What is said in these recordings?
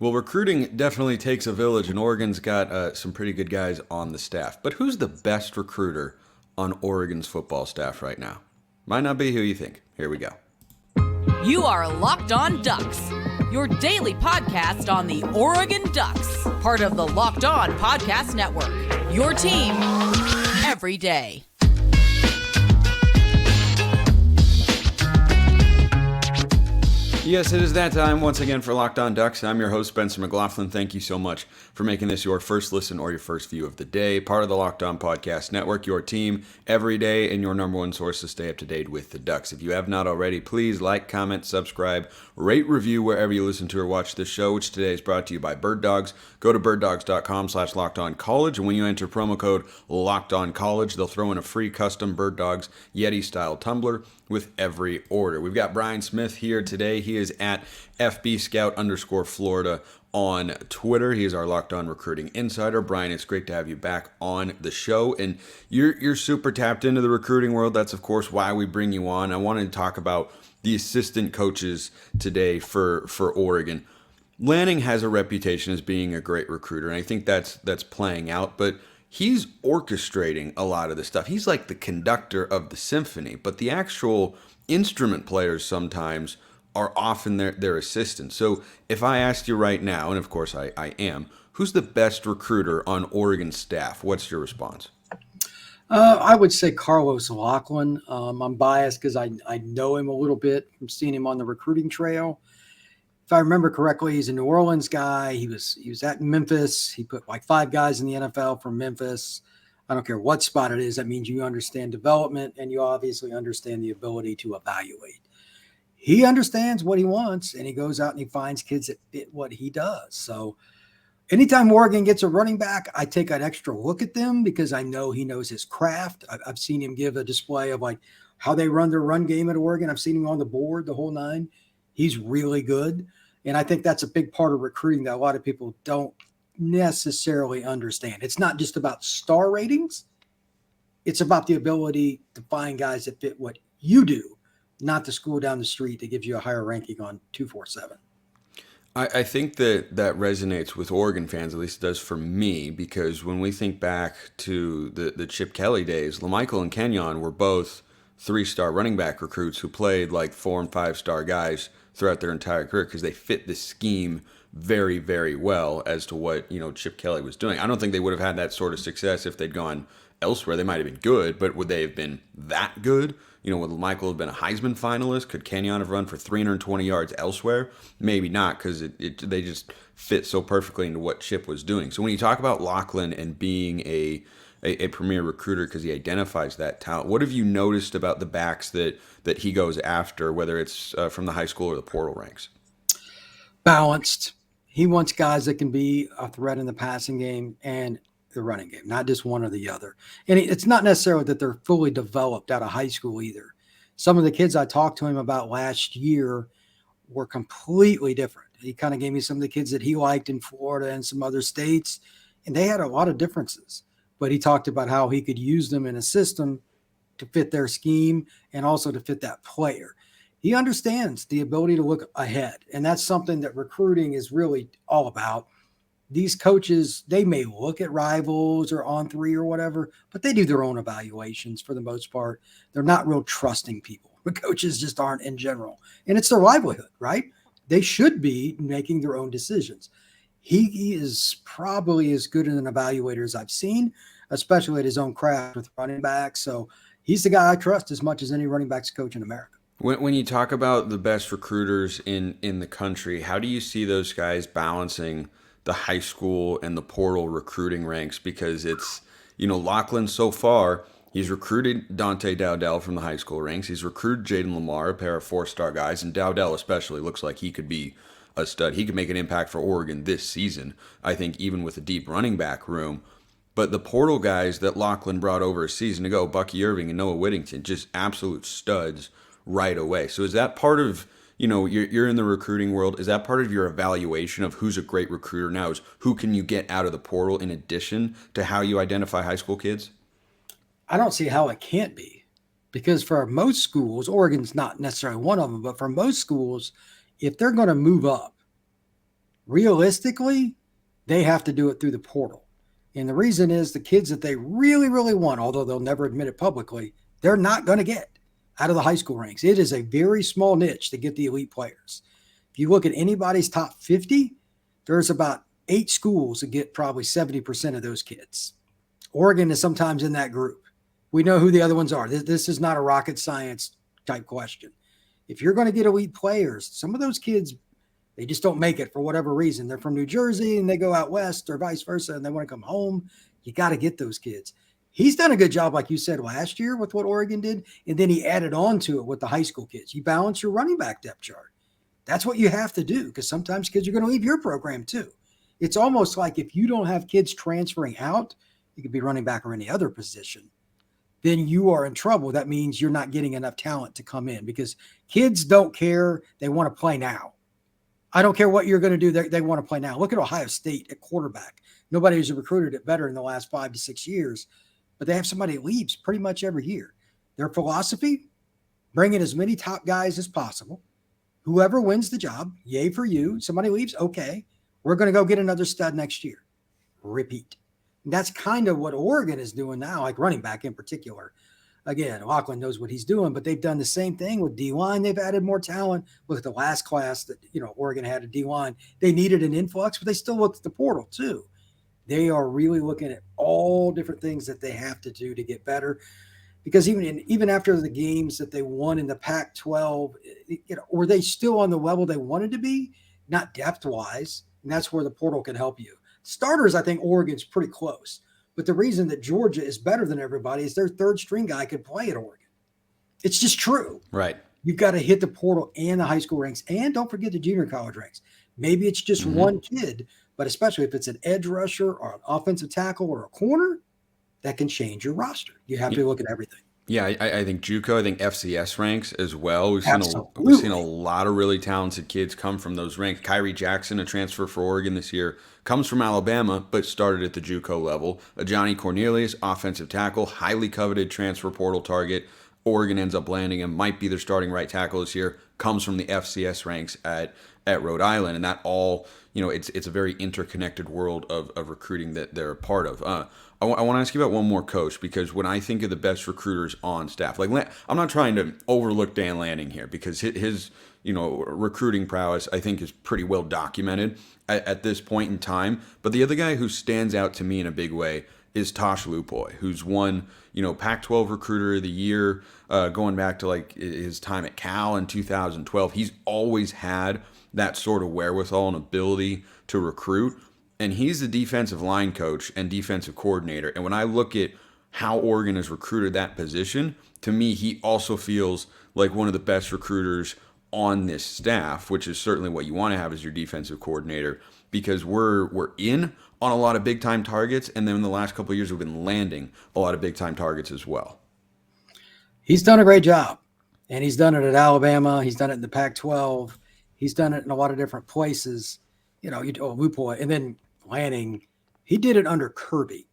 Well, recruiting definitely takes a village, and Oregon's got some pretty good guys on the staff. But who's the best recruiter on Oregon's football staff right now? Might not be who you think. Here we go. You are Locked On Ducks, your daily podcast on the Oregon Ducks, part of the Locked On Podcast Network. Your team every day. Yes, it is that time once again for Locked On Ducks. I'm your host, Spencer McLaughlin. Thank you so much for making this your first listen or your first view of the day. Part of the Locked On Podcast Network, your team every day, and your number one source to stay up to date with the Ducks. If you have not already, please like, comment, subscribe, rate, review wherever you listen to or watch this show, which today is brought to you by Birddogs. Go to birddogs.com/LockedOnCollege, and when you enter promo code LockedOnCollege, they'll throw in a free custom Birddogs Yeti-style tumbler with every order. We've got Brian Smith here today. He is at FB_Scout_Florida on Twitter. He is our Locked On Recruiting Insider. Brian, it's great to have you back on the show. And you're super tapped into the recruiting world. That's, of course, why we bring you on. I wanted to talk about the assistant coaches today for Oregon. Lanning has a reputation as being a great recruiter, and I think that's playing out. But he's orchestrating a lot of this stuff. He's like the conductor of the symphony, but the actual instrument players sometimes are often their assistants. So if I asked you right now, and of course I am, who's the best recruiter on Oregon staff? What's your response? I would say Carlos Locklyn. I'm biased because I know him a little bit from seeing him on the recruiting trail. If I remember correctly, he's a New Orleans guy. He was at Memphis. He put like 5 guys in the NFL from Memphis. I don't care what spot it is. That means you understand development and you obviously understand the ability to evaluate. He understands what he wants, and he goes out and he finds kids that fit what he does. So anytime Oregon gets a running back, I take an extra look at them because I know he knows his craft. I've seen him give a display of like how they run their run game at Oregon. I've seen him on the board the whole nine. He's really good. And I think that's a big part of recruiting that a lot of people don't necessarily understand. It's not just about star ratings. It's about the ability to find guys that fit what you do, not the school down the street that gives you a higher ranking on 247. I think that resonates with Oregon fans, at least it does for me, because when we think back to the Chip Kelly days, LaMichael and Kenyon were both 3-star running back recruits who played like 4- and 5-star guys throughout their entire career because they fit the scheme very, very well as to what, Chip Kelly was doing. I don't think they would have had that sort of success if they'd gone elsewhere. They might have been good, but would they have been that good? Would Michael have been a Heisman finalist? Could Kenyon have run for 320 yards elsewhere? Maybe not, because they just fit so perfectly into what Chip was doing. So when you talk about Locklyn and being a premier recruiter because he identifies that talent, what have you noticed about the backs that he goes after, whether it's from the high school or the portal ranks? Balanced. He wants guys that can be a threat in the passing game and the running game, not just one or the other. And it's not necessarily that they're fully developed out of high school either. Some of the kids I talked to him about last year were completely different. He kind of gave me some of the kids that he liked in Florida and some other states, and they had a lot of differences. But he talked about how he could use them in a system to fit their scheme and also to fit that player. He understands the ability to look ahead, and that's something that recruiting is really all about. These coaches, they may look at rivals or on 3 or whatever, but they do their own evaluations for the most part. They're not real trusting people. The coaches just aren't in general. And it's their livelihood, right? They should be making their own decisions. He is probably as good an evaluator as I've seen, especially at his own craft with running backs. So he's the guy I trust as much as any running backs coach in America. When you talk about the best recruiters in the country, how do you see those guys balancing the high school and the portal recruiting ranks? Because it's, Locklyn so far, he's recruited Dante Dowdell from the high school ranks. He's recruited Jaden Lamar, a pair of 4-star guys, and Dowdell especially looks like he could be a stud. He could make an impact for Oregon this season, I think, even with a deep running back room. But the portal guys that Locklyn brought over a season ago, Bucky Irving and Noah Whittington, just absolute studs right away. So is that part of, you're in the recruiting world, is that part of your evaluation of who's a great recruiter now, is who can you get out of the portal in addition to how you identify high school kids? I don't see how it can't be, because for most schools, Oregon's not necessarily one of them, but for most schools, if they're going to move up, realistically, they have to do it through the portal. And the reason is the kids that they really, really want, although they'll never admit it publicly, they're not going to get out of the high school ranks. It is a very small niche to get the elite players. If you look at anybody's top 50, there's about 8 schools that get probably 70% of those kids. Oregon is sometimes in that group. We know who the other ones are. This is not a rocket science type question. If you're going to get elite players, some of those kids, they just don't make it for whatever reason. They're from New Jersey and they go out west or vice versa and they want to come home. You got to get those kids. He's done a good job, like you said, last year with what Oregon did, and then he added on to it with the high school kids. You balance your running back depth chart. That's what you have to do because sometimes kids are going to leave your program too. It's almost like if you don't have kids transferring out, you could be running back or any other position, then you are in trouble. That means you're not getting enough talent to come in because kids don't care. They want to play now. I don't care what you're going to do. They want to play now. Look at Ohio State at quarterback. Nobody has recruited it better in the last 5 to 6 years, but they have somebody that leaves pretty much every year. Their philosophy, bring in as many top guys as possible. Whoever wins the job, yay for you. Somebody leaves, okay. We're going to go get another stud next year. Repeat. And that's kind of what Oregon is doing now, like running back in particular. Again, Locklyn knows what he's doing, but they've done the same thing with D-line. They've added more talent. Look at the last class that, Oregon had a D-line. They needed an influx, but they still looked at the portal too. They are really looking at all different things that they have to do to get better. Because even after the games that they won in the Pac-12, were they still on the level they wanted to be? Not depth-wise. And that's where the portal can help you. Starters, I think Oregon's pretty close. But the reason that Georgia is better than everybody is their third string guy could play at Oregon. It's just true. Right. You've got to hit the portal and the high school ranks. And don't forget the junior college ranks. Maybe it's just one kid, but especially if it's an edge rusher or an offensive tackle or a corner, that can change your roster. You have to look at everything. Yeah, I think JUCO, I think FCS ranks as well. We've seen a lot of really talented kids come from those ranks. Kyrie Jackson, a transfer for Oregon this year, comes from Alabama, but started at the JUCO level. Johnny Cornelius, offensive tackle, highly coveted transfer portal target. Oregon ends up landing him, might be their starting right tackle this year, comes from the FCS ranks at Rhode Island. And that all, it's a very interconnected world of recruiting that they're a part of. I want to ask you about one more coach, because when I think of the best recruiters on staff, like I'm not trying to overlook Dan Lanning here, because his recruiting prowess, I think, is pretty well documented at this point in time. But the other guy who stands out to me in a big way is Tosh Lupoy, who's won, Pac-12 Recruiter of the Year, going back to like his time at Cal in 2012. He's always had that sort of wherewithal and ability to recruit. And he's the defensive line coach and defensive coordinator. And when I look at how Oregon has recruited that position, to me, he also feels like one of the best recruiters on this staff, which is certainly what you want to have as your defensive coordinator, because we're in on a lot of big-time targets, and then in the last couple of years, we've been landing a lot of big-time targets as well. He's done a great job, and he's done it at Alabama. He's done it in the Pac-12. He's done it in a lot of different places. Lupoy, and then Lanning, he did it under Kirby.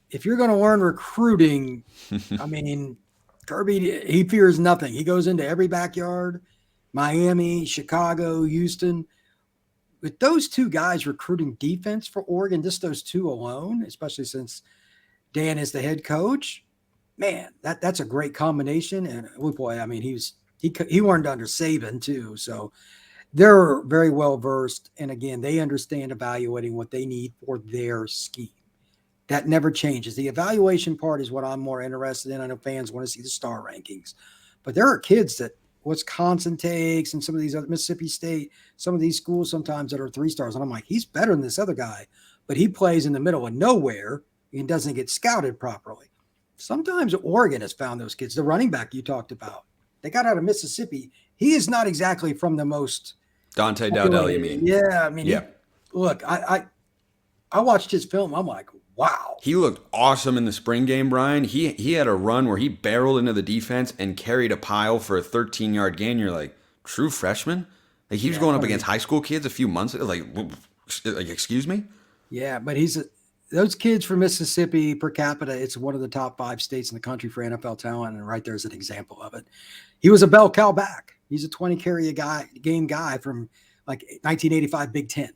If you're going to learn recruiting, I mean, Kirby, he fears nothing. He goes into every backyard, Miami, Chicago, Houston. With those two guys recruiting defense for Oregon, just those two alone, especially since Dan is the head coach, man, that's a great combination. And Lupoy, I mean, he learned under Saban too, so they're very well versed. And again, they understand evaluating what they need for their scheme. That never changes. The evaluation part is what I'm more interested in. I know fans want to see the star rankings, but there are kids that Wisconsin takes and some of these other Mississippi State, some of these schools sometimes that are 3 stars. And I'm like, he's better than this other guy, but he plays in the middle of nowhere and doesn't get scouted properly. Sometimes Oregon has found those kids. The running back you talked about, they got out of Mississippi. He is not exactly from the most Dante Dowdell, you mean? Yeah, I mean, yeah. Look, I watched his film. I'm like, wow. He looked awesome in the spring game, Brian. He had a run where he barreled into the defense and carried a pile for a 13-yard gain. You're like, true freshman? Like, he was going up against high school kids a few months ago. Like excuse me? Yeah, but those kids from Mississippi per capita, it's one of the top 5 states in the country for NFL talent, and right there's an example of it. He was a bell cow back. He's a 20 carry game guy from like 1985 Big Ten.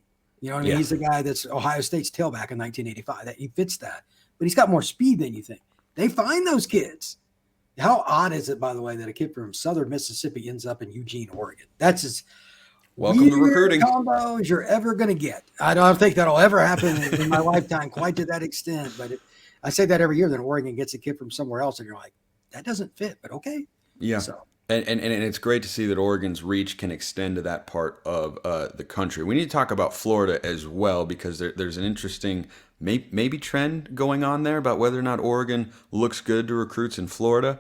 You know what I mean? Yeah. He's the guy that's Ohio State's tailback in 1985. That he fits that, but he's got more speed than you think. They find those kids. How odd is it, by the way, that a kid from Southern Mississippi ends up in Eugene, Oregon? That's as Welcome to weird recruiting. combo as you're ever going to get. I don't think that'll ever happen in my lifetime quite to that extent, but I say that every year that Oregon gets a kid from somewhere else, and you're like, that doesn't fit, but okay. Yeah. So. And it's great to see that Oregon's reach can extend to that part of the country. We need to talk about Florida as well, because there's an interesting maybe trend going on there about whether or not Oregon looks good to recruits in Florida.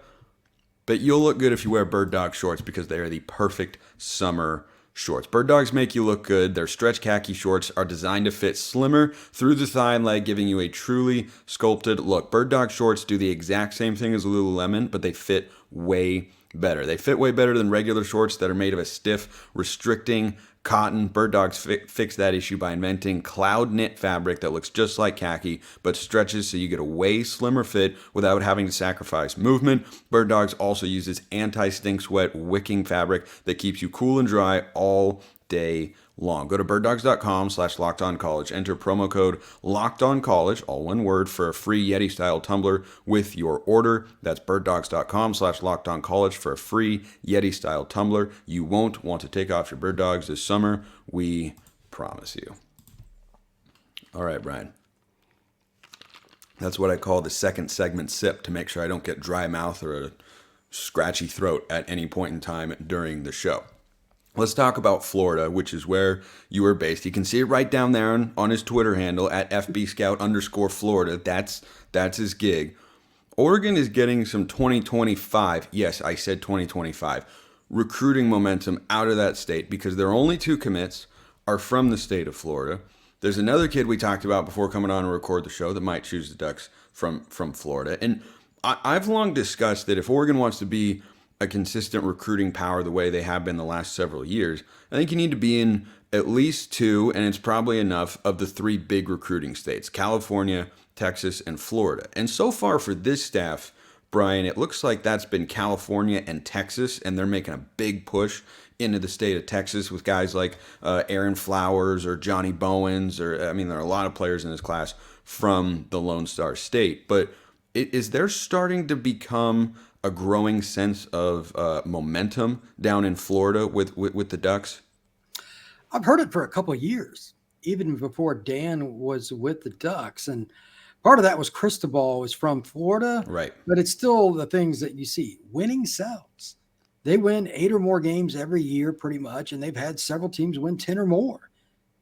But you'll look good if you wear Birddog shorts, because they are the perfect summer shorts. Birddogs make you look good. Their stretch khaki shorts are designed to fit slimmer through the thigh and leg, giving you a truly sculpted look. Birddog shorts do the exact same thing as Lululemon, but they fit way better. They fit way better than regular shorts that are made of a stiff, restricting cotton. Birddogs fix that issue by inventing cloud knit fabric that looks just like khaki but stretches so you get a way slimmer fit without having to sacrifice movement. Birddogs also uses anti-stink sweat wicking fabric that keeps you cool and dry all day long. Go to birddogs.com/lockedoncollege. Enter promo code LOCKEDONCollege, all one word, for a free Yeti style tumbler with your order. That's birddogs.com/lockedoncollege for a free Yeti style tumbler. You won't want to take off your Birddogs this summer. We promise you. All right, Brian. That's what I call the second segment sip, to make sure I don't get dry mouth or a scratchy throat at any point in time during the show. Let's talk about Florida, which is where you are based. You can see it right down there on his Twitter handle at FBScout_Florida. That's his gig. Oregon is getting some 2025, yes, I said 2025, recruiting momentum out of that state, because their only two commits are from the state of Florida. There's another kid we talked about before coming on to record the show that might choose the Ducks from Florida. And I've long discussed that if Oregon wants to be a consistent recruiting power the way they have been the last several years, I think you need to be in at least two, and it's probably enough, of the three big recruiting states: California, Texas, and Florida. And so far for this staff, Brian, it looks like that's been California and Texas, and they're making a big push into the state of Texas with guys like Aaron Flowers or Johnny Bowens, there are a lot of players in this class from the Lone Star State. But is there starting to become a growing sense of momentum down in Florida with the Ducks? I've heard it for a couple of years, even before Dan was with the Ducks. And part of that was Cristobal was from Florida. Right. But it's still the things that you see. Winning sells. They win 8 or more games every year pretty much, and they've had several teams win 10 or more.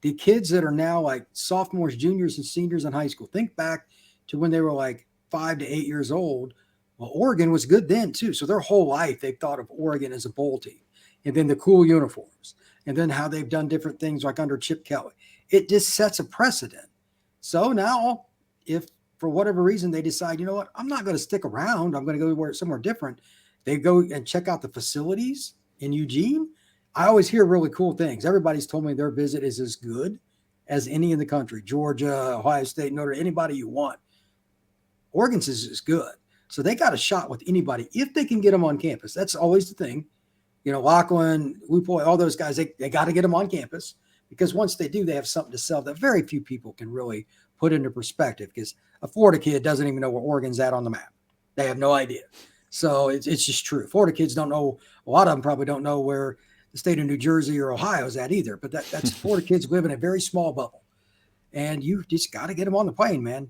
The kids that are now like sophomores, juniors, and seniors in high school, think back to when they were like 5 to 8 years old. Well, Oregon was good then too. So their whole life, they've thought of Oregon as a bowl team, and then the cool uniforms, and then how they've done different things like under Chip Kelly. It just sets a precedent. So now if for whatever reason they decide, you know what, I'm not going to stick around, I'm going to go somewhere different, they go and check out the facilities in Eugene. I always hear really cool things. Everybody's told me their visit is as good as any in the country. Georgia, Ohio State, Notre Dame, anybody you want. Oregon's is as good. So they got a shot with anybody if they can get them on campus. That's always the thing. Locklyn, Wupoy, all those guys, they got to get them on campus, because once they do, they have something to sell that very few people can really put into perspective, because a Florida kid doesn't even know where Oregon's at on the map. They have no idea. So it's just true. Florida kids don't know. A lot of them probably don't know where the state of New Jersey or Ohio is at either. But that's Florida kids live in a very small bubble. And you just got to get them on the plane, man.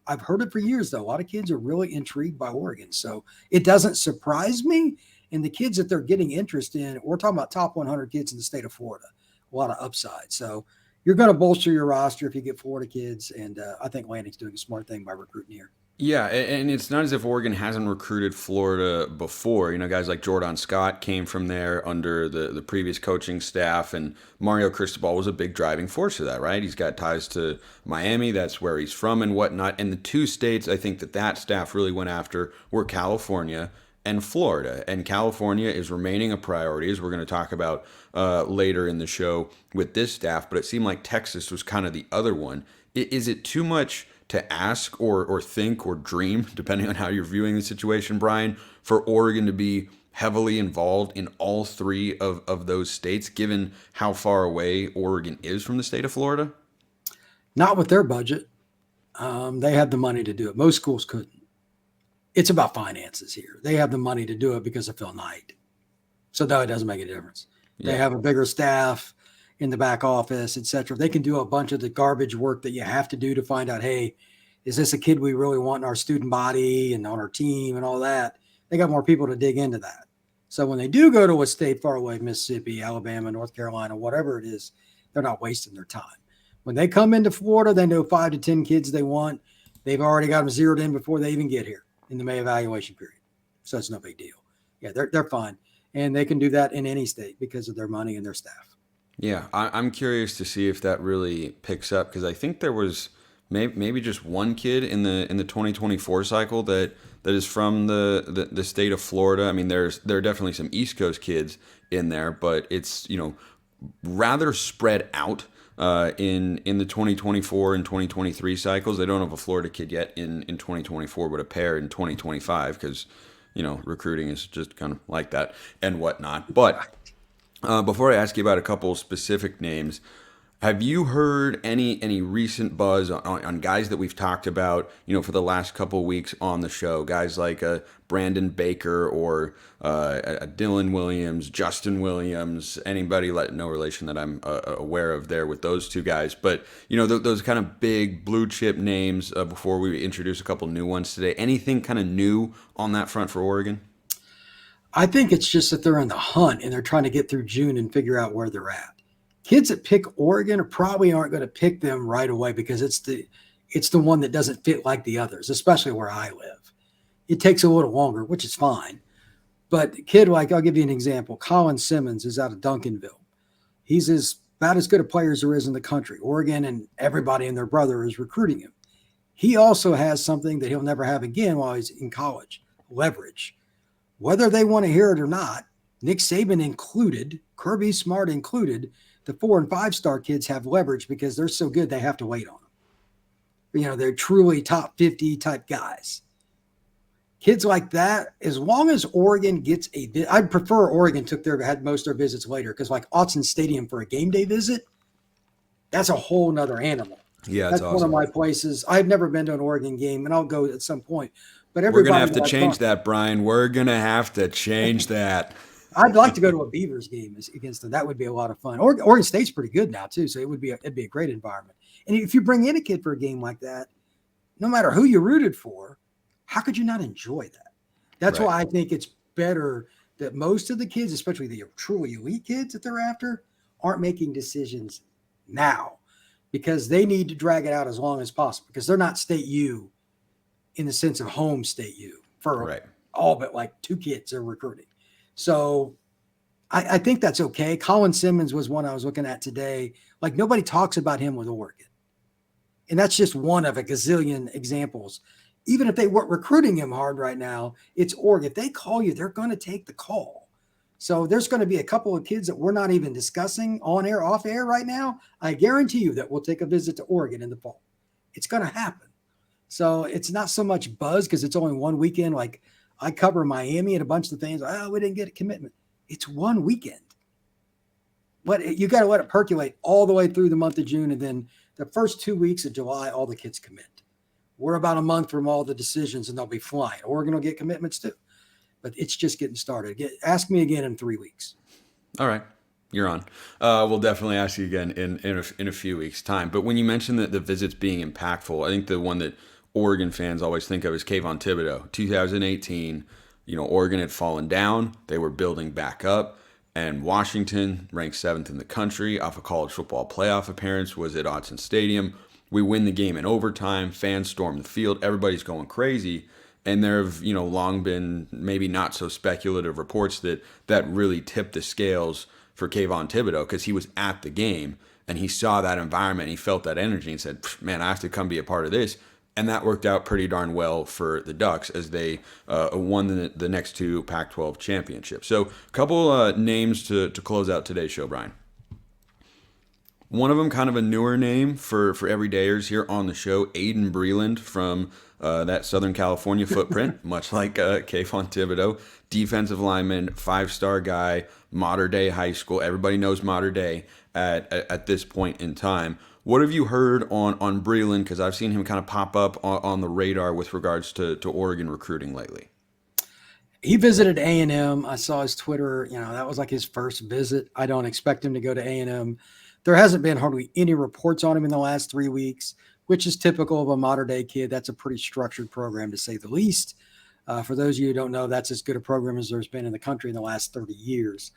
I've heard it for years, though. A lot of kids are really intrigued by Oregon. So it doesn't surprise me. And the kids that they're getting interest in, we're talking about top 100 kids in the state of Florida. A lot of upside. So you're going to bolster your roster if you get Florida kids. And I think Lanning's doing a smart thing by recruiting here. Yeah, and it's not as if Oregon hasn't recruited Florida before. Guys like Jordan Scott came from there under the previous coaching staff, and Mario Cristobal was a big driving force of that, right? He's got ties to Miami. That's where he's from and whatnot. And the two states I think that staff really went after were California and Florida. And California is remaining a priority, as we're going to talk about later in the show with this staff. But it seemed like Texas was kind of the other one. Is it too much to ask or think or dream, depending on how you're viewing the situation, Brian, for Oregon to be heavily involved in all three of those states, given how far away Oregon is from the state of Florida? Not with their budget. They have the money to do it. Most schools couldn't. It's about finances here. They have the money to do it because of Phil Knight. So no, it doesn't make a difference. Yeah. They have a bigger staff in the back office, et cetera. They can do a bunch of the garbage work that you have to do to find out, hey, is this a kid we really want in our student body and on our team and all that? They got more people to dig into that. So when they do go to a state far away, Mississippi, Alabama, North Carolina, whatever it is, they're not wasting their time. When they come into Florida, they know 5 to 10 kids they want. They've already got them zeroed in before they even get here in the May evaluation period. So it's no big deal. Yeah, they're fine. And they can do that in any state because of their money and their staff. Yeah, I'm curious to see if that really picks up, because I think there was maybe just one kid in the 2024 cycle that is from the state of Florida. I mean, there are definitely some East Coast kids in there, but it's rather spread out in the 2024 and 2023 cycles. They don't have a Florida kid yet in 2024, but a pair in 2025 because recruiting is just kind of like that and whatnot. But before I ask you about a couple specific names, have you heard any recent buzz on guys that we've talked about, for the last couple of weeks on the show? Guys like Brandon Baker or a Dylan Williams, Justin Williams, anybody no relation that I'm aware of there with those two guys. But, those kind of big blue chip names before we introduce a couple new ones today. Anything kind of new on that front for Oregon? I think it's just that they're in the hunt and they're trying to get through June and figure out where they're at. Kids that pick Oregon probably aren't going to pick them right away because it's the one that doesn't fit like the others, especially where I live. It takes a little longer, which is fine. But a kid like, I'll give you an example. Colin Simmons is out of Duncanville. He's about as good a player as there is in the country. Oregon and everybody and their brother is recruiting him. He also has something that he'll never have again while he's in college, leverage. Whether they want to hear it or not, Nick Saban included, Kirby Smart included, the 4 and 5 star kids have leverage because they're so good they have to wait on them. They're truly top 50 type guys. Kids like that, as long as Oregon gets I'd prefer Oregon had most of their visits later, because like Autzen Stadium for a game day visit, that's a whole nother animal. Yeah, that's awesome. One of my places. I've never been to an Oregon game, and I'll go at some point. But we're going to have to change that, Brian. We're going to have to change that. I'd like to go to a Beavers game against them. That would be a lot of fun. Oregon State's pretty good now too, so it'd be a great environment. And if you bring in a kid for a game like that, no matter who you rooted for, how could you not enjoy that? That's right. Why I think it's better that most of the kids, especially the truly elite kids that they're after, aren't making decisions now because they need to drag it out as long as possible because they're not state U in the sense of home state U for all but like 2 kids they're recruiting. So I think that's okay. Colin Simmons was one I was looking at today. Like nobody talks about him with Oregon. And that's just one of a gazillion examples. Even if they weren't recruiting him hard right now, it's Oregon. If they call you, they're going to take the call. So there's going to be a couple of kids that we're not even discussing on air, off air right now. I guarantee you that we'll take a visit to Oregon in the fall. It's going to happen. So it's not so much buzz because it's only one weekend. Like I cover Miami and a bunch of things. Oh, we didn't get a commitment. It's one weekend. But you got to let it percolate all the way through the month of June. And then the first 2 weeks of July, all the kids commit. We're about a month from all the decisions and they'll be flying. Oregon will get commitments too. But it's just getting started. Ask me again in 3 weeks. All right. You're on. We'll definitely ask you again in a few weeks' time. But when you mentioned that the visits being impactful, I think the one that Oregon fans always think of is Kayvon Thibodeau. 2018, Oregon had fallen down. They were building back up. And Washington, ranked 7th in the country, off a college football playoff appearance, was at Autzen Stadium. We win the game in overtime. Fans storm the field. Everybody's going crazy. And there have, long been maybe not so speculative reports that really tipped the scales for Kayvon Thibodeau because he was at the game and he saw that environment. He felt that energy and said, man, I have to come be a part of this. And that worked out pretty darn well for the Ducks as they won the next 2 Pac-12 championships. So a couple names to close out today's show, Brian. One of them kind of a newer name for everydayers here on the show, Aydin Breland from that Southern California footprint, much like Kayvon Thibodeau. Defensive lineman, 5-star guy, Mater Dei High School. Everybody knows Mater Dei at this point in time. What have you heard on Breland? Because I've seen him kind of pop up on the radar with regards to Oregon recruiting lately. He visited A&M. I saw his Twitter. That was like his first visit. I don't expect him to go to A&M. There hasn't been hardly any reports on him in the last 3 weeks, which is typical of a Mater Dei kid. That's a pretty structured program, to say the least. For those of you who don't know, that's as good a program as there's been in the country in the last 30 years.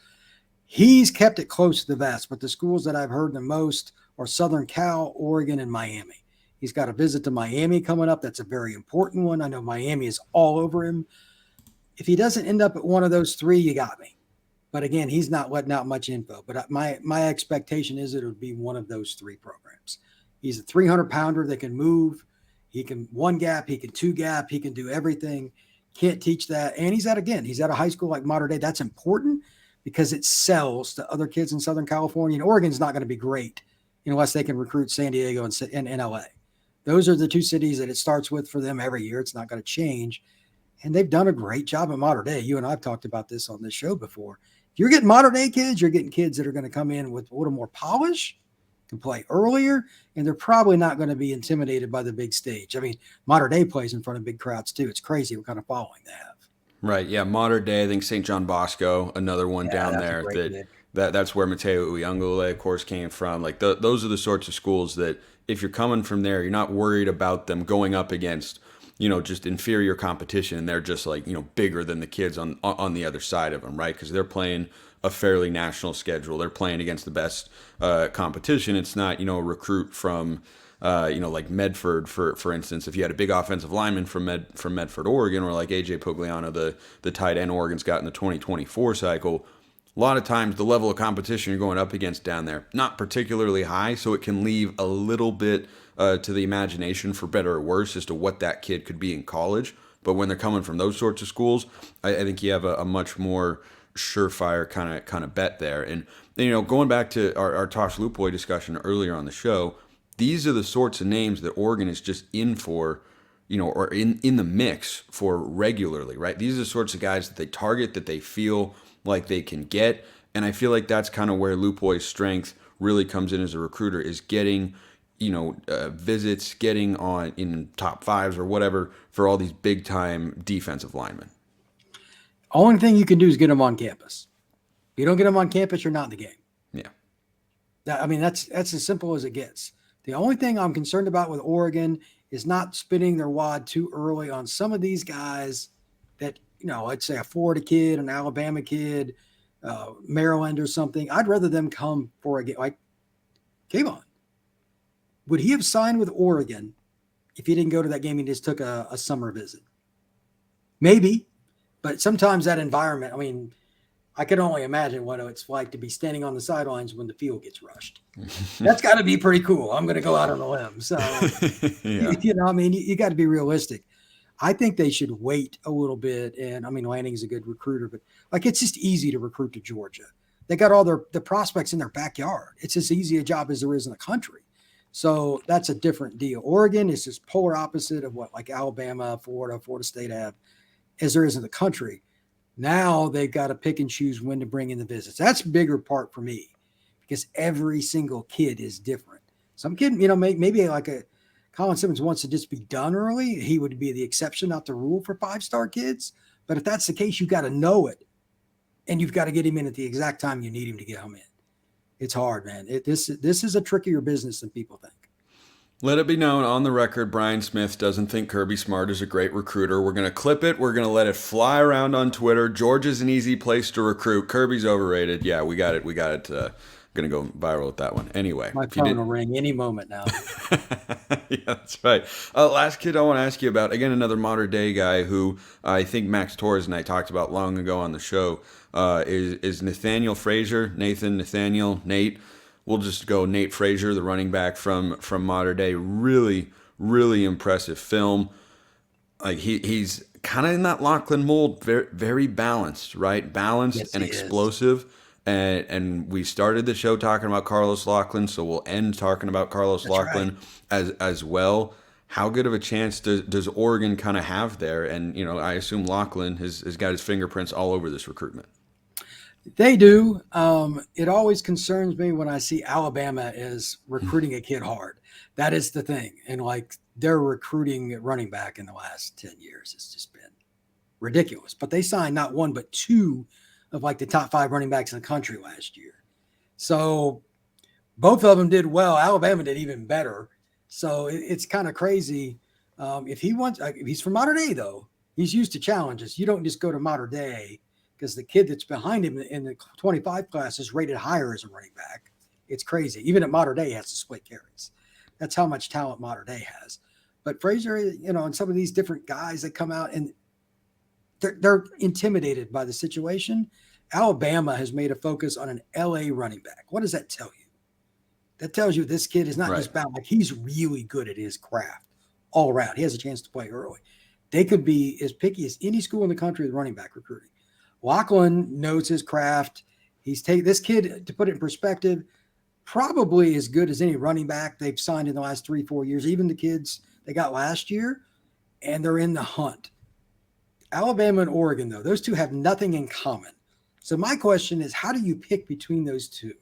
He's kept it close to the vest, but the schools that I've heard the most are Southern Cal, Oregon, and Miami. He's got a visit to Miami coming up. That's a very important one. I know Miami is all over him. If he doesn't end up at one of those three, you got me. But again, he's not letting out much info. But my expectation is it would be one of those three programs. He's a 300-pounder that can move. He can one gap. He can two gap. He can do everything. Can't teach that. And he's at a high school like Mater Dei. That's important because it sells to other kids in Southern California. And Oregon's not going to be great unless they can recruit San Diego and LA. Those are the two cities that it starts with for them every year. It's not going to change. And they've done a great job at Mater Dei. You and I have talked about this on this show before. If you're getting Mater Dei kids, you're getting kids that are going to come in with a little more polish, can play earlier, and they're probably not going to be intimidated by the big stage. I mean, Mater Dei plays in front of big crowds too. It's crazy what kind of following they have. Right. Yeah. Mater Dei, I think St. John Bosco, another one down there. That's where Mateo Uyangule, of course, came from. Like those are the sorts of schools that if you're coming from there, you're not worried about them going up against just inferior competition, and they're just like, bigger than the kids on the other side of them, right? Because they're playing a fairly national schedule. They're playing against the best competition. It's not, a recruit from, like Medford, for instance. If you had a big offensive lineman from Medford, Oregon, or like AJ Pugliano, the tight end Oregon's got in the 2024 cycle, a lot of times the level of competition you're going up against down there, not particularly high, so it can leave a little bit to the imagination, for better or worse, as to what that kid could be in college. But when they're coming from those sorts of schools, I think you have a much more surefire kind of bet there. And going back to our Tosh Lupoy discussion earlier on the show, these are the sorts of names that Oregon is just in for, or in the mix for regularly, right? These are the sorts of guys that they target, that they feel like they can get. And I feel like that's kind of where Lupoy's strength really comes in as a recruiter, is getting visits, getting on in top fives or whatever for all these big time defensive linemen. Only thing you can do is get them on campus. If you don't get them on campus, you're not in the game. Yeah. That's as simple as it gets. The only thing I'm concerned about with Oregon is not spinning their wad too early on some of these guys that, I'd say a Florida kid, an Alabama kid, Maryland or something. I'd rather them come for a game like Kayvon. Would he have signed with Oregon if he didn't go to that game and just took a summer visit? Maybe, but sometimes that environment, I can only imagine what it's like to be standing on the sidelines when the field gets rushed. That's got to be pretty cool. I'm going to go out on a limb. So, yeah. You got to be realistic. I think they should wait a little bit. And Lanning's a good recruiter, but it's just easy to recruit to Georgia. They got all the prospects in their backyard. It's as easy a job as there is in the country. So that's a different deal. Oregon is just polar opposite of what like Alabama, Florida State have as there is in the country. Now they've got to pick and choose when to bring in the visits. That's a bigger part for me because every single kid is different. Some kid, maybe like a Colin Simmons wants to just be done early. He would be the exception, not the rule for 5-star kids. But if that's the case, you've got to know it. And you've got to get him in at the exact time you need him to get him in. It's hard, man. This is a trickier business than people think. Let it be known on the record, Brian Smith doesn't think Kirby Smart is a great recruiter. We're going to clip it. We're going to let it fly around on Twitter. Georgia's an easy place to recruit. Kirby's overrated. Yeah, we got it. Going to go viral with that one. Anyway. My phone will ring any moment now. Yeah, that's right. Last kid I want to ask you about, again, another Mater Dei guy who I think Max Torres and I talked about long ago on the show, is Nathaniel Frazier. Nate. We'll just go Nate Frazier, the running back from Mater Dei. Really, really impressive film. Like he's kind of in that Locklyn mold, very, very balanced, right? Balanced and explosive. And we started the show talking about Carlos Locklyn, so we'll end talking about Carlos That's Locklyn as well. How good of a chance does Oregon kind of have there? And, you know, I assume Locklyn has got his fingerprints all over this recruitment. They do. It always concerns me when I see Alabama is recruiting a kid hard. That is the thing. And like their recruiting at running back in the last 10 years has just been ridiculous. But they signed not one, but two of like the top 5 running backs in the country last year. So both of them did well. Alabama did even better. So it's kind of crazy. If he's from Mater Dei though, he's used to challenges. You don't just go to Mater Dei because the kid that's behind him in the 25 class is rated higher as a running back. It's crazy. Even at Mater Dei, he has to split carries. That's how much talent Mater Dei has. But Frazier, you know, and some of these different guys that come out and they're intimidated by the situation. Alabama has made a focus on an LA running back. What does that tell you? That tells you this kid is not just bound. Like he's really good at his craft all around. He has a chance to play early. They could be as picky as any school in the country with running back recruiting. Locklyn knows his craft. He's taken this kid, to put it in perspective, probably as good as any running back they've signed in the last 3-4 years, even the kids they got last year, and they're in the hunt. Alabama and Oregon, though, those two have nothing in common. So my question is, how do you pick between those two?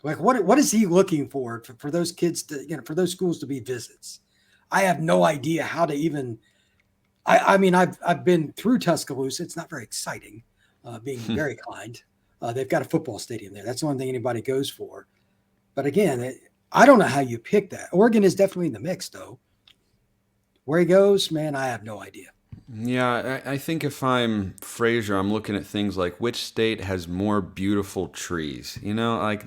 Like, what is he looking for those kids to, you know, for those schools to be visits? I have no idea how to even. I mean, I've been through Tuscaloosa. It's not very exciting, being very kind. They've got a football stadium there. That's the one thing anybody goes for. But again, I don't know how you pick that. Oregon is definitely in the mix, though. Where he goes, man, I have no idea. Yeah, I think if I'm Frazier, I'm looking at things like which state has more beautiful trees. You know, like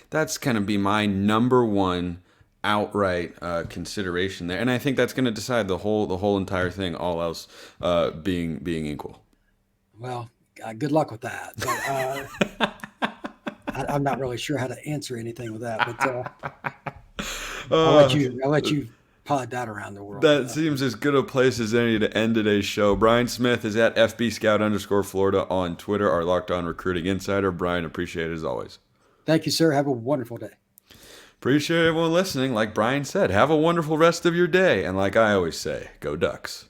that's going to be my number one outright consideration there, and I think that's going to decide the whole entire thing. All else being equal. Well, good luck with that. But, I'm not really sure how to answer anything with that, but I'll let you pod that around the world. That seems as good a place as any to end today's show. Brian Smith is at FBScout_Florida on Twitter, our Locked On Recruiting Insider. Brian, appreciate it as always. Thank you, sir. Have a wonderful day. Appreciate everyone listening. Like Brian said, have a wonderful rest of your day. And like I always say, go Ducks.